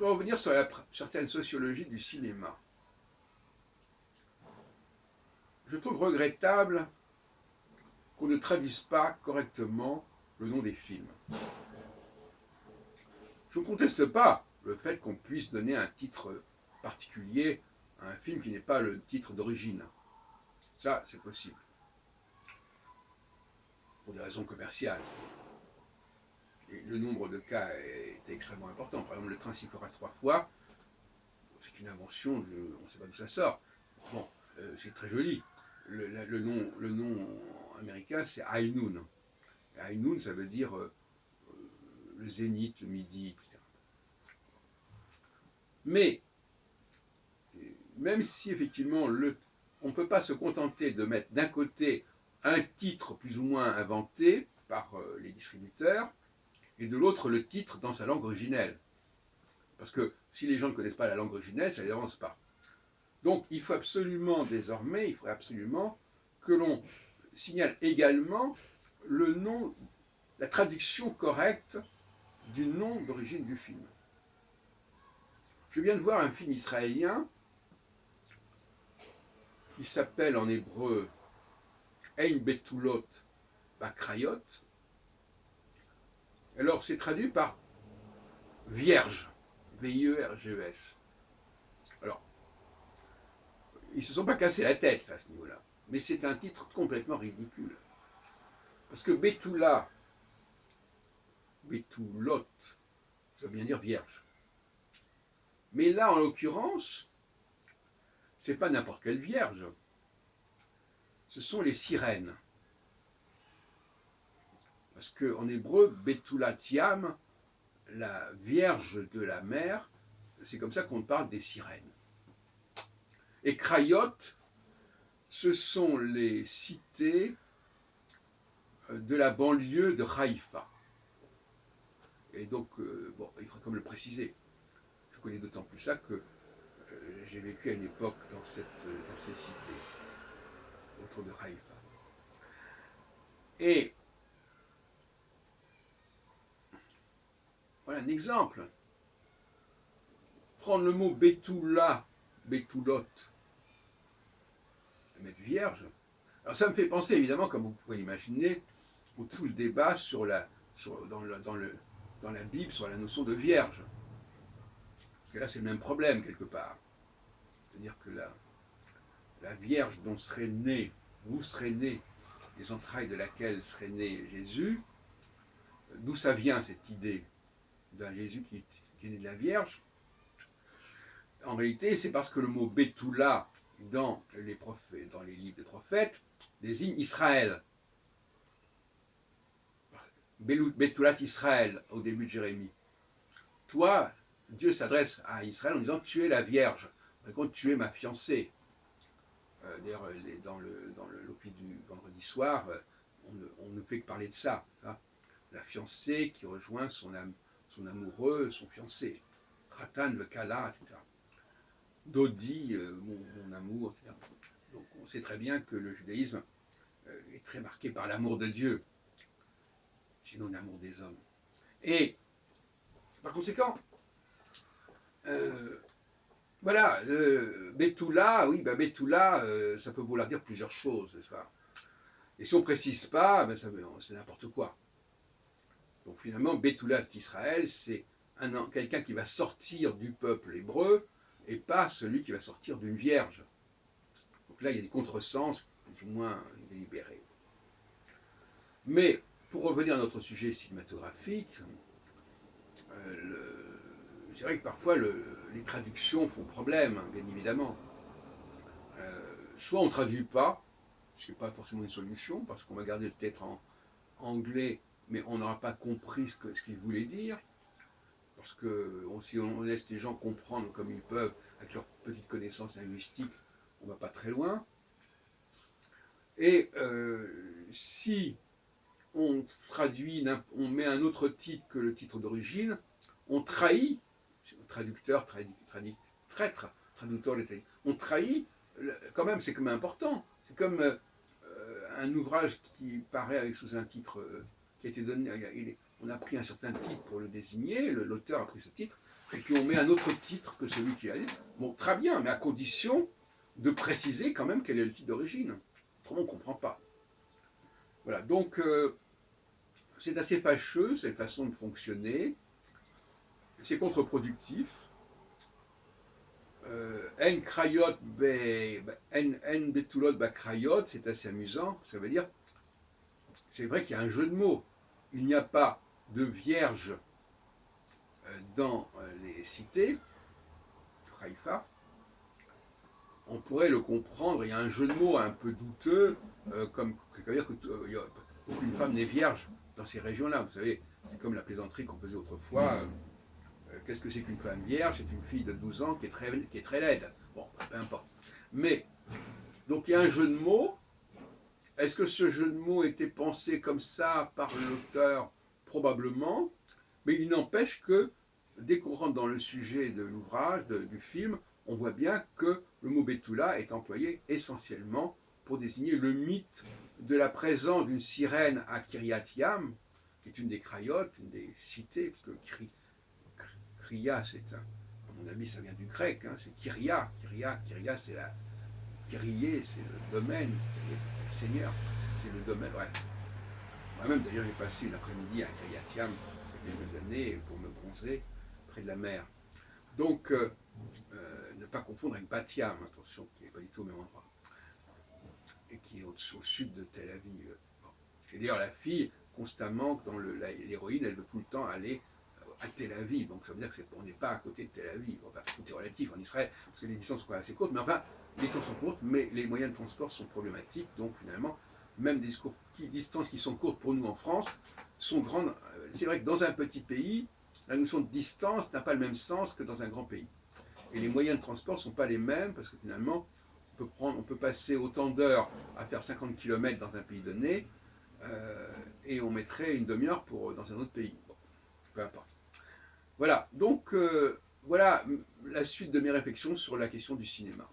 voudrais revenir sur certaine sociologie du cinéma. Je trouve regrettable qu'on ne traduise pas correctement le nom des films. Je ne conteste pas le fait qu'on puisse donner un titre particulier à un film qui n'est pas le titre d'origine. Ça, c'est possible. Pour des raisons commerciales. Et le nombre de cas est extrêmement important. Par exemple, le train sifflera 3 fois, c'est une invention, on ne sait pas d'où ça sort. Bon, c'est très joli. Le nom américain, c'est High Noon. High Noon, ça veut dire le zénith, le midi, etc. Mais, même si effectivement, on ne peut pas se contenter de mettre d'un côté un titre plus ou moins inventé par les distributeurs, et de l'autre le titre dans sa langue originelle. Parce que si les gens ne connaissent pas la langue originelle, ça ne les avance pas. Donc il faut absolument, désormais, il faudrait absolument que l'on signale également le nom, la traduction correcte du nom d'origine du film. Je viens de voir un film israélien qui s'appelle en hébreu Ein Betulot Bakrayot. Alors c'est traduit par Vierge, V-I-E-R-G-E-S. Alors, ils ne se sont pas cassés la tête à ce niveau-là, mais c'est un titre complètement ridicule. Parce que Betula, Betulot, ça veut bien dire vierge. Mais là, en l'occurrence, c'est pas n'importe quelle vierge. Ce sont les sirènes. Parce qu'en hébreu, Betulatiam, la vierge de la mer, c'est comme ça qu'on parle des sirènes. Et Krayot, ce sont les cités de la banlieue de Haïfa. Et donc, bon, il faudrait comme le préciser. Je connais d'autant plus ça que j'ai vécu à une époque dans ces cités, autour de Haïfa. Et voilà un exemple. Prendre le mot Betula, Betulot, et mettre vierge. Alors ça me fait penser évidemment, comme vous pouvez l'imaginer, au tout le débat dans la Bible sur la notion de vierge. Parce que là c'est le même problème quelque part. C'est-à-dire que la vierge dont serait né, où serait né, les entrailles de laquelle serait né Jésus, d'où ça vient cette idée d'un Jésus qui est né de la Vierge? En réalité, c'est parce que le mot Betula dans les livres des prophètes désigne Israël. Betulat Israël au début de Jérémie. Toi, Dieu s'adresse à Israël en disant tu es la Vierge. Par contre, tu es ma fiancée. D'ailleurs, dans l'office du vendredi soir, on ne fait que parler de ça. Hein. La fiancée qui rejoint son amoureux, son fiancé. Khatan, le Kala, etc. Dodi, mon amour, etc. Donc on sait très bien que le judaïsme est très marqué par l'amour de Dieu, sinon l'amour des hommes. Et par conséquent, voilà, Betula, oui, ben Betula, ça peut vouloir dire plusieurs choses, n'est-ce pas? Et si on ne précise pas, ben c'est n'importe quoi. Donc finalement, Betula d'Israël, c'est quelqu'un qui va sortir du peuple hébreu et pas celui qui va sortir d'une vierge. Donc là, il y a des contresens plus ou moins délibérés. Mais pour revenir à notre sujet cinématographique, je dirais que parfois les traductions font problème, bien évidemment. Soit on ne traduit pas, ce qui n'est pas forcément une solution, parce qu'on va garder peut-être en anglais, mais on n'aura pas compris ce qu'il voulait dire. Parce que si on laisse les gens comprendre comme ils peuvent, avec leurs petites connaissances linguistiques, on ne va pas très loin. Et si on traduit, on met un autre titre que le titre d'origine, on trahit, traducteur, traître, traducteur, on trahit, quand même, c'est quand même important. C'est comme un ouvrage qui paraît sous un titre qui a été donné, on a pris un certain titre pour le désigner, l'auteur a pris ce titre, et puis on met un autre titre que celui qui a dit. Bon, très bien, mais à condition de préciser quand même quel est le titre d'origine. Autrement, on ne comprend pas. Voilà, donc c'est assez fâcheux, cette façon de fonctionner. C'est contre-productif. En crayot, en betulot ba crayot, c'est assez amusant. Ça veut dire, c'est vrai qu'il y a un jeu de mots. Il n'y a pas de vierge dans les cités, Haïfa. On pourrait le comprendre, il y a un jeu de mots un peu douteux, comme c'est-à-dire qu'aucune femme n'est vierge dans ces régions-là. Vous savez, c'est comme la plaisanterie qu'on faisait autrefois. Qu'est-ce que c'est qu'une femme vierge? C'est une fille de 12 ans qui est très laide. Bon, peu importe. Mais, donc il y a un jeu de mots. Est-ce que ce jeu de mots était pensé comme ça par l'auteur? Probablement. Mais il n'empêche que, dès qu'on rentre dans le sujet de l'ouvrage, du film, on voit bien que le mot Betula est employé essentiellement pour désigner le mythe de la présence d'une sirène à Kiryat Yam, qui est une des crayotes, une des cités, parce que Kyria, c'est un, à mon avis, ça vient du grec, hein, c'est Kyria. Kyria, c'est la. Kyrie, c'est le domaine, le Seigneur, c'est le domaine. Ouais. Moi-même, d'ailleurs, j'ai passé une après-midi à Kiryat Yam il y a quelques années pour me bronzer près de la mer. Donc, ne pas confondre avec Bat Yam, attention, qui n'est pas du tout au même endroit, et qui est au sud de Tel Aviv. Bon. Et d'ailleurs, la fille, constamment, dans l'héroïne, elle veut tout le temps aller à Tel Aviv, donc ça veut dire qu'on n'est pas à côté de Tel Aviv. Enfin, tout est relatif en Israël, parce que les distances sont quand même assez courtes, mais enfin, les distances sont courtes, mais les moyens de transport sont problématiques, donc finalement, même des distances qui sont courtes pour nous en France sont grandes. C'est vrai que dans un petit pays, la notion de distance n'a pas le même sens que dans un grand pays. Et les moyens de transport ne sont pas les mêmes, parce que finalement, on peut passer autant d'heures à faire 50 km dans un pays donné, et on mettrait une demi-heure dans un autre pays. Bon, peu importe. Voilà, donc voilà la suite de mes réflexions sur la question du cinéma.